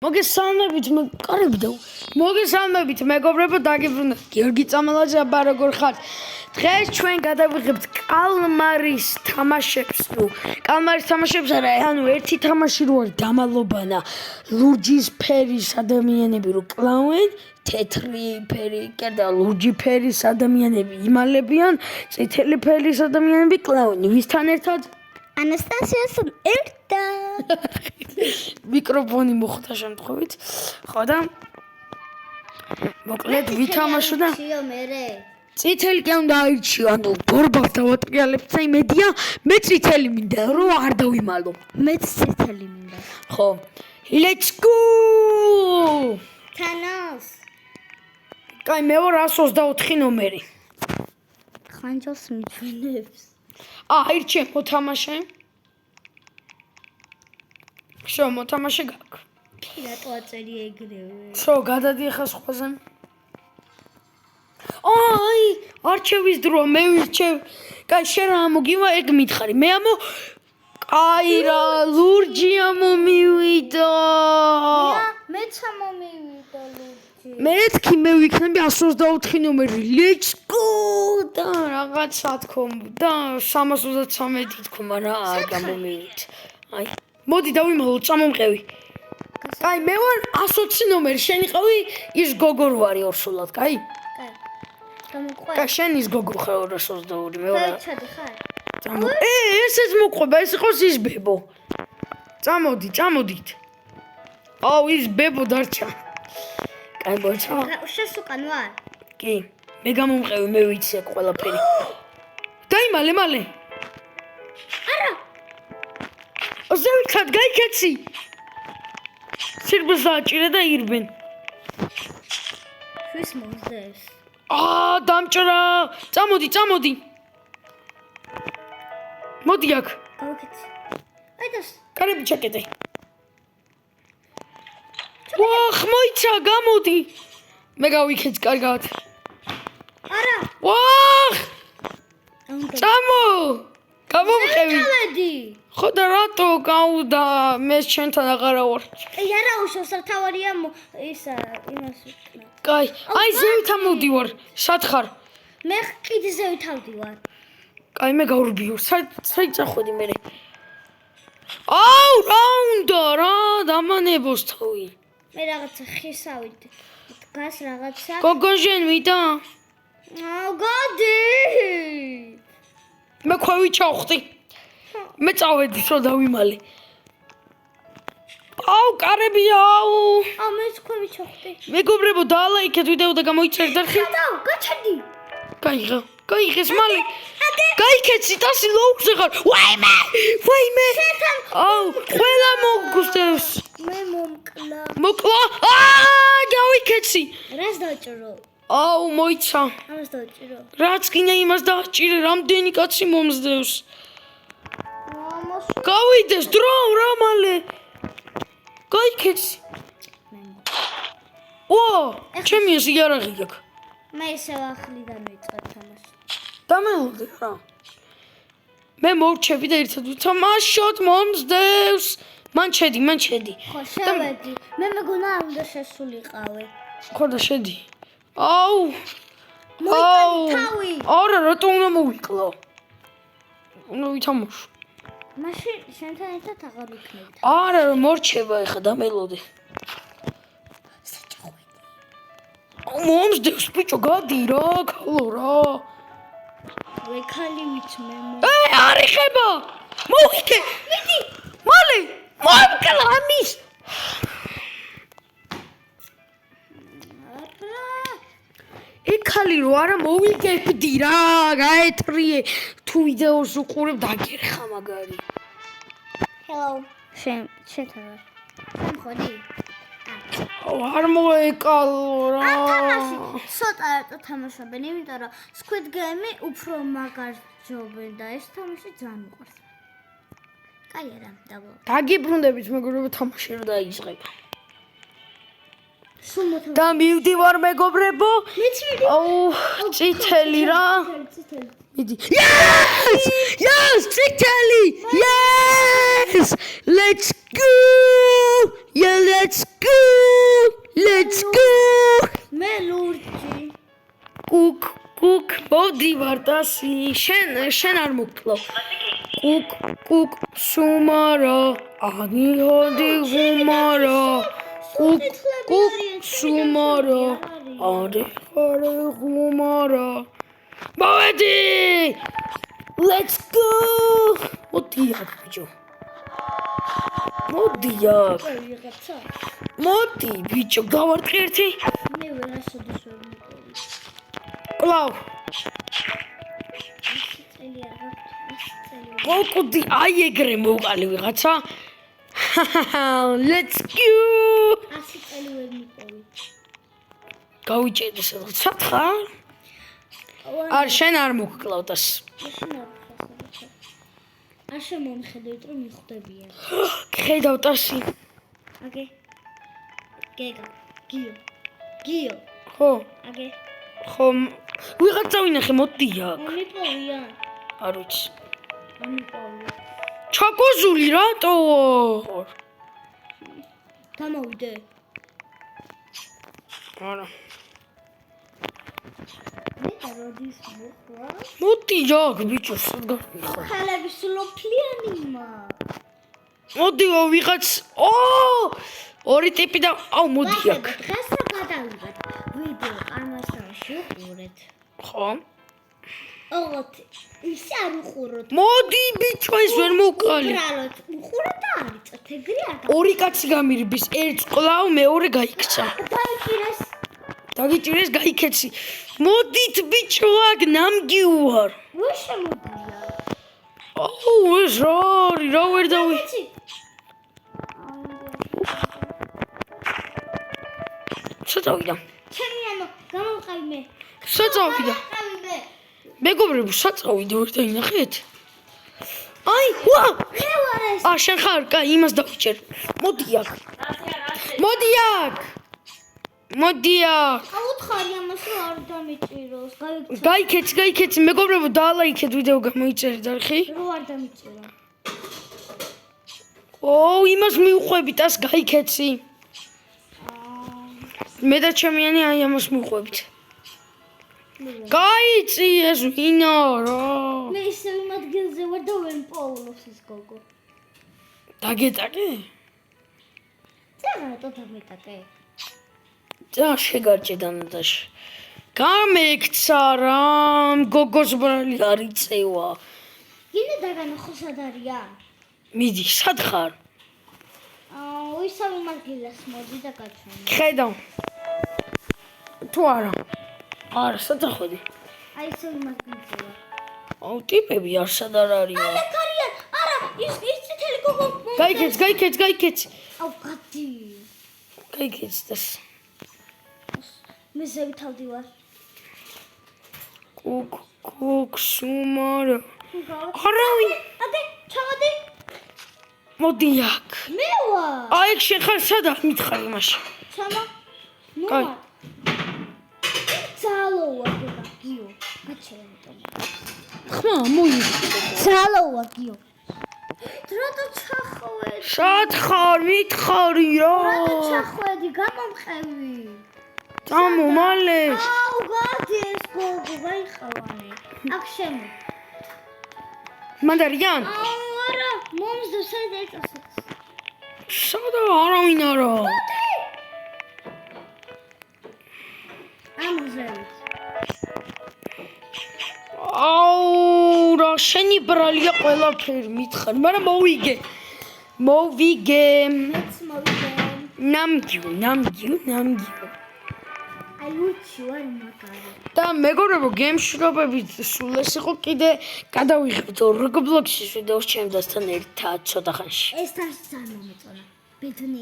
მოგესალმებით მეგობრებო, დაგიბრუნდეთ გიორგი წამალაძე როგორ ხართ? დღეს ჩვენ გადავიღებთ კალმარის თამაშებს, არა, ანუ ერთი თამაში რო არის დამალობანა, ლურჯის ფერის ადამიანები რო კლავენ, თეთრი ფერი, კიდე ლურჯი ფერის ადამიანები იმალებიან, წითელი ფერის ადამიანები კლავენ. ვისთან ერთად? ანასტასიასთან ერთად. მიკროფონი მოხვდა შემთხვევით. ხო და მოკლედ ვითამაშო და წითელი კი უნდა აირჩიო, ანუ ბორბალს დავატრიალებთ და იმედია მე წითელი მინდა რომ არ დავიმალო. მეც წითელი მინდა. ხო. Let's go! თანოს. კაი, მე ვარ 124 ნომერი. ხანჯალს მიჩვენებს. აირჩიე მოთამაშე. შო მოთამაშე გაქვს. რატო აწერი ეგრევე? შო გადადიხ სხვაზე. აი, არჩევის დრო, მე ვირჩევ. კაი, შენ რა მოგივა ეგ მითხარი. მე ამო კაი რა, ლურჯი ამომივიდა. მეც ამომივიდა ლურჯი. მეც კი მე ვიქნები 124 ნომერი. Let's go! და რაღაცა თქო და 333 თქმა რა არ გამომივით. აი, მოდი დავიმალო, წამომყევი. კაი, მე ვარ 120 ნომერი, შენ იყავი ის გოგო რო არის ორსულად, კაი? კაი. გამოყვე. კაი, შენ ის გოგო ხარ 222, მე ვარ. ჩადი ხარ. ესეც მოყვება, ეს იყოს ის ბებო. წამოდით. აუ, ის ბებო დარჩა. კაი, ბოჭო. შენს უკან ვარ? კი, მე გამომყევი, მე ვიცი აქ ყველაფერი. დაიმალე, მალე. არა. ოზევიქად, გაიქეცი. სირბილს აჭირე და ირბენ. ვის მომძდეს? დამჭრა. წამოდი. მოდი აქ. გავიქეცი. აიდას. კარები ჩაკეტე. ვახ, მოიცა, გამოდი. მე გავიქეცი კარგად. არა. ვახ! წამო! გამომყევი. ჩავედი. ხო და რატო გავუდა? მე შენთან აღარა ვარ. ე არა უშავს თავარია ისა იმას ვიქნა. კაი, აი ზევით ამოდივარ. სათხარ. მე კიდე ზევით ავდივარ. კაი, მე გავრბიო. საით წახვედი მე. აუ, რა უნდა რა დამანებოს თავი. მე რაღაცა ხისავით. დგას რაღაცა. გოგოჟენ ვიდა? გადი. მე ქვევი ჩავხდი. მე წავედი, რომ დავიმალე. აუ, კარები, აუ. მეც ქვევი ჩავხდი. მეგობრებო, დაალაიქეთ ვიდეო და გამოიწერეთ და გაჩერდი. გაიღეს მალე. გაიქეცი, ტასი ლოუზე ხარ. ვაიმე. აუ, ყველა მოგგუსდევს. მე მომკლა. მოკლა. გავიქეცი. რას დაჭირო? აუ, მოიცა. ამას დაჭირო. რაც გინდა იმას დაჭირე, რამდენი კაცი მომზდევს. გავიდეს დრო რა მალე. გაიქეცი. ჩემი ეს იარაღი აქვს. მე ისევ ახლიდან ვიწყებ თამაში. დამელოდე რა. მე მოვჩები და ერთად ვთამაშოთ მომზდევს. მან შედი. ხო, შევედი. მე მეგონა არ უნდა შესულიყავე. ხო და შედი. აუ. თავი. არა, რატო უნდა მოვიკლო? უნდა ვითამაშო. მაშინ შენთან ერთად აღარ ვიქნები. არა, მორჩება ეხა დამელოდე. მომზდევს ბიჭო, გადი რა, ქალო რა. ვე ქალი ვიცმე. არ ეხება. მოვიდე. მიდი. მალე. მოვიკლა ამის. ეხალი რო არა მოვიგებდი რა, გაეთრიე. თუ ვიდეოს უყურებ დაგერხა მაგარი. Hello. შენთან ვარ. ხოდი. არ მოეკალო რა. თამაში ცოტა თამაშობენ, იმიტომ რომ Squid Game უფრო მაგარ ჯობენ და ეს თამაში ძალიან მიყვარს. კაი არა, დაბო. დაგიბრუნდებით მეგობრებო, თამაში რა დაიწყება. სულ მოთამაშე. და მივდივარ მეგობრებო. მეც მიდი. აუ, წითელი რა. წითელი. მიდი. Yes, წითელი. Yes! Let's go! Yeah, let's go. Let's go. მე ლურჯი. კუკ მოდი ვარტასი შენ არ მოგკლავ კუკ სუმარა ანი ჰოდი გუმარა კუკ სუმარა არი ხარე გუმარა მოვედი let's go მოდი აქ ბიჭო ვიღაცა. მოდი ბიჭო გავარტყი ერთი მე ვერასოდეს ვერ მიყოლი. კლავ წელი არ გაქვს. წელი. მოკუდი აი ეგრე მოვყალი ვიღაცა let's go 100 წელი ვერ მიყოლი. გავიჭედე სადღაც ხარ არ შენ არ მოგკლავდას არ შემომხედავთ რომ მიხვდებიან. ხედავ ტასი აგე. გეგა. გიო. ხო აგე. ხო ვიღაცა ვინახე მოდი აქ მიპოვია. არ ვიცი მიპოვია. ჩაკოზული რატო გამოვიდე. არა მე როდის მოხდა? მოდი აქ ბიჭო სად გავიხარ ხალები სულოფლიანი მა. მოდი ვიღაც ორი ტიპი და აუ მოდი აქ დღეს რა გადავიღეთ? ვიდეო კანალში უყურეთ. ხო ოღონდ ისე არ უყუროთ. მოდი ბიჭო ეს ვერ მოვყალი უბრალოდ უყურეთ და არიწოთ. ეგრე არ ორი კაცი გამირბის ერთ კლავ მეორე გაიქცა დაიჭირეს. დაგიჭირეს გაიქეცი მოდით ბიჭო აქ ნამგი ვარ ვერ შემოდია. აუ ეს რა ვერ დავი იცი? საწავიდა ჩემი ანუ გამოვყავი მე. საწავიდა გამოვყავი მე. მეგობრებო საწავიდა ვერ დაინახეთ აი ვა მე ვარ ეს. შენ ხარ კაი იმას დავიჭერ მოდი აქ მოდი აქ აუთხარი ამას რომ არ დამიჭიროს. გაიქეცი მეგობრებო დაალაიქეთ ვიდეო გამოიწერეთ არხი რო არ დამიჭირა. იმას მიუყვებით ას გაიქეცი მე და ჩემიანი აი ამას მიუყვებით გაიცი ეს ვინა რა მე ისე იმ ადგილზე ვარ და ვერ მპოულობს ეს გოგო. დაგეტაკე ცა რატო დამეტაკე? და შეგარჭე დანადაში გამექცა რა გოგოს ბრალი არ იწევა გინდა დაგანახო სად არიან? მიდი სად ხარ ვისავი მაგილას მოდი და გაჩვენე. ხედავ თუ არა სად ходი აი ისავი მაგილზე ვარ. აუ ტიპები არ სად არ არიან კარიან. არა, ის წითელი გოგო. გაიქეცი აუ გადი. გაიქეცი და მე ზევი თავდი ვარ. კუკ სუმარა არავინ აგე, ჩავადი. მოდი აქ მე ვარ. აი შენ ხარ სადა მითხარ იმაში ჩამა. ნუ კაი. ვარ. ძალოა გიო. გაჩერემ. ხმა მოი ძალოა გიო. რატო ჩახვედი? სად ხარ მითხარი რა რატო ჩახვედი? გამომყევი. წამო მალე აუ გადი ეს გოგო გაიხავანე. აქ შემო. მანდარიან აუ არა, მომზო სად ეკასეთ. სადა არავინ არა ამოზევით. აუ რა შენი ბრალია ყველაფერი მითხარ მაგრამ მოვიგე მეც მოვიდე. ნამგი აი უჩი ვარ მაგარი. და მეგობრებო გემშვიდობებით სულ ეს იყო კიდე გადავიღებთ Roblox-ის ვიდეოს ჩემთან ერთად ცოტა ხანში ეს თან სამომეწონა. ბედნიერი